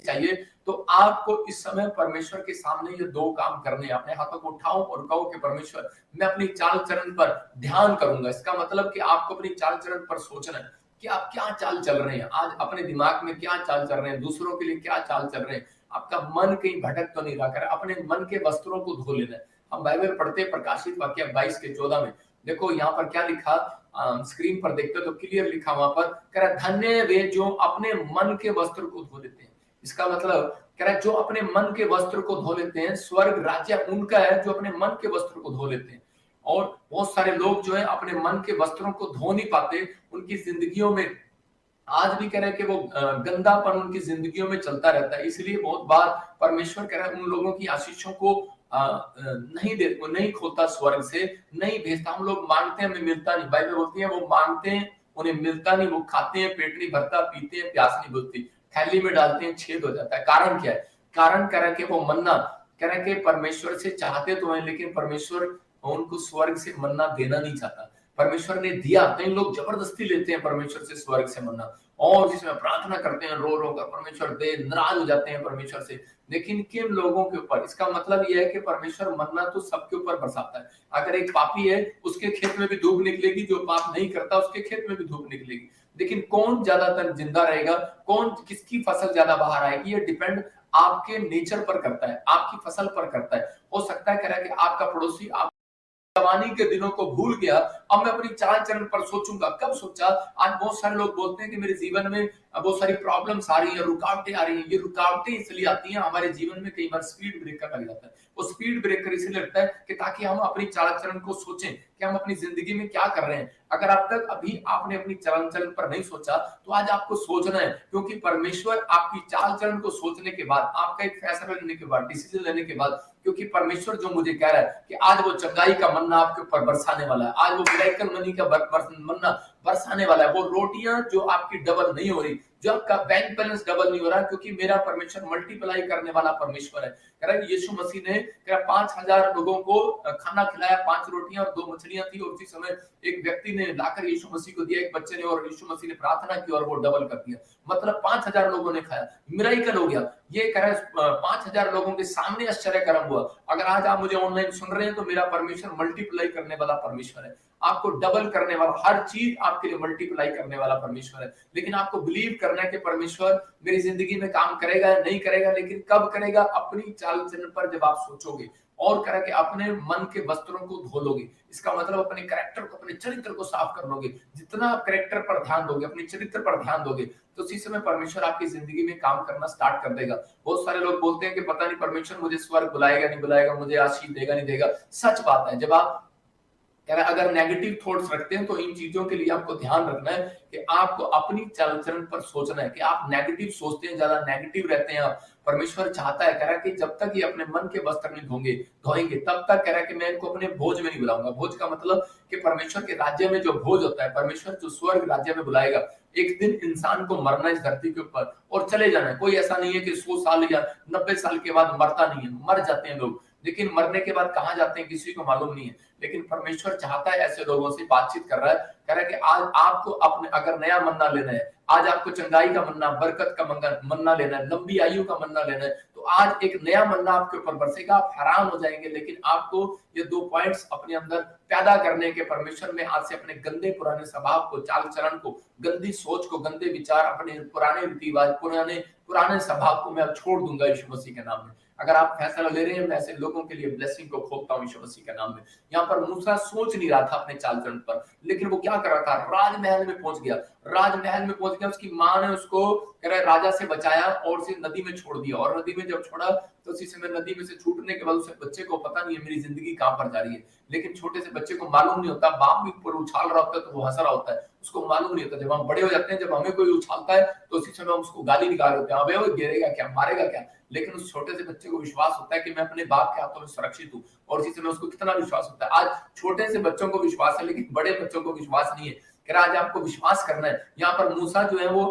चाहिए, तो आपको इस समय परमेश्वर के सामने ये 2 काम करने हैं। अपने हाथों को उठाओ और कहो कि परमेश्वर, मैं अपनी चाल-चलन पर ध्यान करूँगा। इसका मतलब कि आपको अपनी चाल-चलन पर सोचना है कि आप क्या चाल चल रहे हैं। आज अपने दिमाग में क्या चाल चल रहे हैं, दूसरों के लिए क्या चाल चल रहे हैं। आपका मन कहीं भटक तो नहीं रहा। कर अपने मन के वस्त्रों को धो लेना है। हम बाइबल पढ़ते हैं प्रकाशित वाक्य 22 के 14 में। देखो यहाँ पर क्या लिखा, स्क्रीन पर देखते हो तो क्लियर लिखा वहां पर, कह रहा धन्य वे जो अपने मन के वस्त्र को धो लेते हैं। इसका मतलब कह रहा है जो अपने मन के वस्त्र को धो लेते हैं, स्वर्ग राज्य उनका है जो अपने मन के वस्त्र को धो लेते हैं। और बहुत सारे लोग जो है अपने मन के वस्त्रों को धो नहीं पाते, उनकी जिंदगियों में आज भी कह रहे हैं कि वो गंदापन उनकी जिंदगियों में चलता रहता है। इसलिए बहुत बार परमेश्वर कह रहा है उन लोगों की आशीषों को नहीं खोलता, स्वर्ग से नहीं भेजता। हम लोग मांगते हैं, हमें मिलता नहीं। बाइबल बोलती है वो मांगते हैं, उन्हें मिलता नहीं। वो खाते हैं, पेट नहीं भरता, पीते हैं, प्यास नहीं बुझती, थैली में डालते हैं, छेद हो जाता है। कारण क्या है? कारण कह रहा है कि वो मन्ना, कह रहा है कि परमेश्वर से चाहते तो हैं, लेकिन परमेश्वर उनको स्वर्ग से मन्ना देना नहीं चाहता। परमेश्वर ने दिया, कई लोग जबरदस्ती लेते हैं परमेश्वर से स्वर्ग से मन्ना, और जिसमें प्रार्थना करते हैं रो रो कर, परमेश्वर दे, नाराज हो जाते हैं परमेश्वर से। लेकिन किन लोगों के ऊपर? इसका मतलब यह है कि परमेश्वर मन्ना तो सबके ऊपर बरसाता है। अगर एक पापी है, उसके खेत में भी धूप निकलेगी, जो पाप नहीं करता उसके खेत में भी धूप निकलेगी। लेकिन कौन ज्यादातर जिंदा रहेगा, कौन किसकी फसल ज्यादा बाहर आएगी, ये डिपेंड आपके नेचर पर करता है, आपकी फसल पर करता है। हो सकता है कह रहा है कि आपका पड़ोसी आप जवानी के दिनों को भूल गया, अब मैं अपनी चाल चलन पर सोचूंगा। कब सोचा? आज बहुत सारे लोग बोलते हैं कि मेरे जीवन में बहुत सारी प्रॉब्लम्स आ रही है, रुकावटें आ रही हैं। ये रुकावटें इसलिए आती हैं, हमारे जीवन में कई बार स्पीड ब्रेकर लग जाता है। वो स्पीड ब्रेकर इसलिए लगता है कि ताकि हम अपनी चाल चलन को सोचें कि हम अपनी जिंदगी में क्या कर रहे हैं। अगर अब तक अभी आपने अपनी चाल चलन पर नहीं सोचा, तो आज आपको सोचना है, क्योंकि परमेश्वर आपकी चाल चलन को सोचने के बाद, आपका एक फैसला लेने के बाद, डिसीजन लेने के बाद, क्योंकि परमेश्वर जो मुझे कह रहा है कि आज वो चंगाई का मन्ना आपके ऊपर बरसाने वाला है, आज वो मिरेकल मनी का मन्ना बरसाने वाला है। वो रोटियां जो आपकी डबल नहीं हो रही, जो आपका बैंक बैलेंस डबल नहीं हो रहा, क्योंकि मेरा परमेश्वर मल्टीप्लाई करने वाला परमेश्वर है। कह रहा है यीशु मसीह ने 5,000 लोगों को खाना खिलाया, 5 रोटियां और 2 मछलियां थी, और उसी समय एक व्यक्ति ने लाकर यीशु मसीह को दिया, एक बच्चे ने, और यीशु मसीह ने प्रार्थना की और वो डबल कर दिया। मतलब 5,000 लोगों ने खाया, मिराकल हो गया। ये कह रहा है 5,000 लोगों के सामने आश्चर्य कर्म हुआ। अगर आज आप मुझे ऑनलाइन सुन रहे हैं, तो मेरा परमेश्वर मल्टीप्लाई करने वाला परमेश्वर है, आपको डबल करने वाला, हर चीज आपके लिए मल्टीप्लाई करने वाला परमेश्वर है। लेकिन आपको बिलीव करना है कि परमेश्वर मेरी जिंदगी में काम करेगा या नहीं करेगा, लेकिन कब करेगा? अपनी चाल चलन पर जब आप सोचोगे और कह के अपने मन के वस्त्रों को धो लोगे। इसका मतलब अपने कैरेक्टर को, अपने चरित्र को साफ कर लोगे। जितना आप कैरेक्टर पर ध्यान दोगे, अपने चरित्र पर ध्यान दोगे, तो उसी समय परमेश्वर आपकी जिंदगी में काम करना स्टार्ट कर देगा। बहुत सारे लोग बोलते हैं कि पता नहीं परमेश्वर मुझे स्वर्ग बुलाएगा नहीं बुलाएगा, मुझे आशीष देगा नहीं देगा। सच बात है, जब आप अगर नेगेटिव थॉट्स रखते हैं, तो इन चीजों के लिए आपको ध्यान रखना है कि आपको अपनी चाल चलन पर सोचना है कि आप नेगेटिव सोचते हैं, ज्यादा नेगेटिव रहते हैं आप। परमेश्वर चाहता है, कह रहा है कि जब तक ये अपने मन के वस्त्र नहीं धोएंगे, तब तक कह रहा है कि मैं इनको अपने भोज में नहीं बुलाऊंगा। भोज का मतलब कि परमेश्वर के राज्य में जो भोज होता है, परमेश्वर जो स्वर्ग राज्य में बुलाएगा। एक दिन इंसान को मरना इस धरती के ऊपर और चले जाना है। कोई ऐसा नहीं है कि 100 साल या 90 साल के बाद मरता नहीं है, मर जाते हैं लोग, लेकिन मरने के बाद कहां जाते हैं किसी को मालूम नहीं है। लेकिन परमेश्वर चाहता है, ऐसे लोगों से बातचीत कर रहा है, कह रहा है कि आज आपको अपने अगर नया मन्ना लेना है, आज आपको चंगाई का मन्ना, बरकत का मन्ना लेना है, लंबी आयु का मन्ना लेना है, तो आज एक नया मन्ना आपके ऊपर बरसेगा। आप हैरान हो जाएंगे। लेकिन आपको ये 2 पॉइंट्स अपने अंदर पैदा करने के, परमेश्वर में आज से अपने गंदे पुराने स्वभाव को, चाल चलन को, गंदी सोच को, गंदे विचार, अपने पुराने रीति रिवाज, पुराने स्वभाव को मैं अब छोड़ दूंगा यीशु मसीह के नाम में। अगर आप फैसला ले रहे हैं, मैं ऐसे लोगों के लिए ब्लेसिंग को खोलता हूं यीशु मसीह के नाम में। यहाँ पर मूसा सोच नहीं रहा था अपने चाल चलन पर, लेकिन वो क्या कर रहा था? राजमहल में पहुंच गया। राजमहल में पहुंच गया, उसकी माँ ने उसको कह रहा है राजा से बचाया और उसे नदी में छोड़ दिया। और नदी में जब छोड़ा, तो उसी समय नदी में से छूटने के बाद उसे बच्चे को पता नहीं है मेरी जिंदगी कहां पर जा रही है। लेकिन छोटे से बच्चे को मालूम नहीं होता, बाप भी ऊपर उछाल रहा होता है तो वो हंस रहा होता है, उसको मालूम नहीं होता। जब हम बड़े हो जाते हैं, जब हमें कोई उछालता है, तो उसी समय हम उसको गाली निकाल देते हैं, अबे वो गिरेगा क्या, मारेगा क्या। लेकिन उस छोटे से बच्चे को विश्वास होता है कि मैं अपने बाप के हाथों में सुरक्षित हूँ, और इसी समय उसको कितना विश्वास होता है। आज छोटे से बच्चों को विश्वास है, लेकिन बड़े बच्चों को विश्वास नहीं है। कह रहा आज आपको विश्वास करना है। यहाँ पर मूसा जो है वो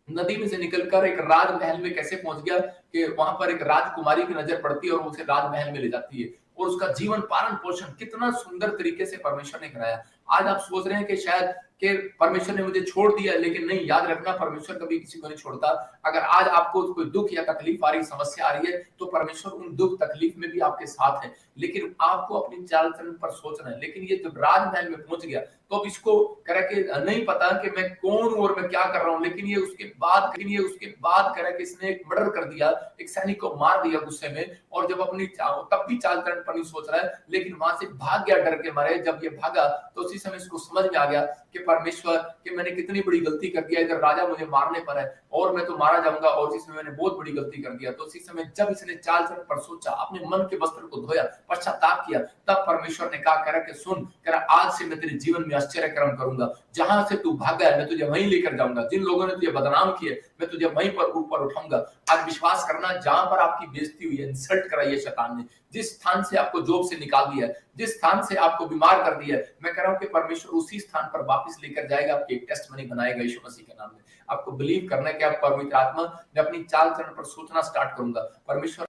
नदी में से निकलकर एक राजमहल में कैसे पहुंच गया कि वहां पर एक राजकुमारी की नजर पड़ती है और उसे राजमहल में ले जाती है, और उसका जीवन पालन पोषण कितना सुंदर तरीके से परमेश्वर ने कराया। आज आप सोच रहे हैं कि शायद कि परमेश्वर ने मुझे छोड़ दिया, लेकिन नहीं, याद रखना परमेश्वर कभी किसी को नहीं छोड़ता। अगर आज आपको कोई दुख या तकलीफ आ रही, समस्या आ रही है, तो परमेश्वर उन दुख तकलीफ में भी आपके साथ है, लेकिन आपको अपनी चाल चलन पर सोचना है। लेकिन ये जब राजमहल में पहुंच गया तो अब इसको कह के नहीं पता कि मैं कौन हूं और मैं क्या कर रहा हूं, लेकिन ये उसके बाद कह कि इसने एक मर्डर कर दिया, एक सैनिक को मार दिया गुस्से में, और जब अपनी तब भी चाल चलन पर नहीं सोच रहा है, लेकिन वहां से भाग गया डर के मारे। जब ये भागा तो उसी समय इसको समझ में आ गया कि परमेश्वर, कि मैंने कितनी बड़ी गलती कर दिया, इधर राजा मुझे मारने पर है और मैं तो मारा जाऊंगा, और इसमें मैंने बहुत बड़ी गलती कर दिया। तो उसी समय जब इसने चाल चलन पर सोचा, अपने मन के वस्त्र को धोया, पश्चाताप किया, तब परमेश्वर ने कहा, कह रहा कि सुन, कह रहा आज से मैं तेरे जीवन में आश्चर्य कर्म करूंगा, जहां से तू भागा है मैं तुझे वहीं लेकर जाऊंगा, जिन लोगों ने तुझे बदनाम किए मैं तुझे वहीं पर ऊपर उठाऊंगा। आज विश्वास करना, जहां पर आपकी बेइज्जती हुई है, इंसल्ट कराई है शैतान ने, जिस स्थान से आपको जॉब से निकाल दिया है, जिस स्थान से आपको बीमार कर दिया है, मैं कह रहा हूं कि परमेश्वर उसी स्थान पर वापस लेकर जाएगा, आपकी एक टेस्टमनी बनाएगा यीशु मसीह के नाम में। आपको बिलीव करना है कि आप पवित्र आत्मा, मैं अपनी चाल चलन पर सोचना स्टार्ट करूंगा, परमेश्वर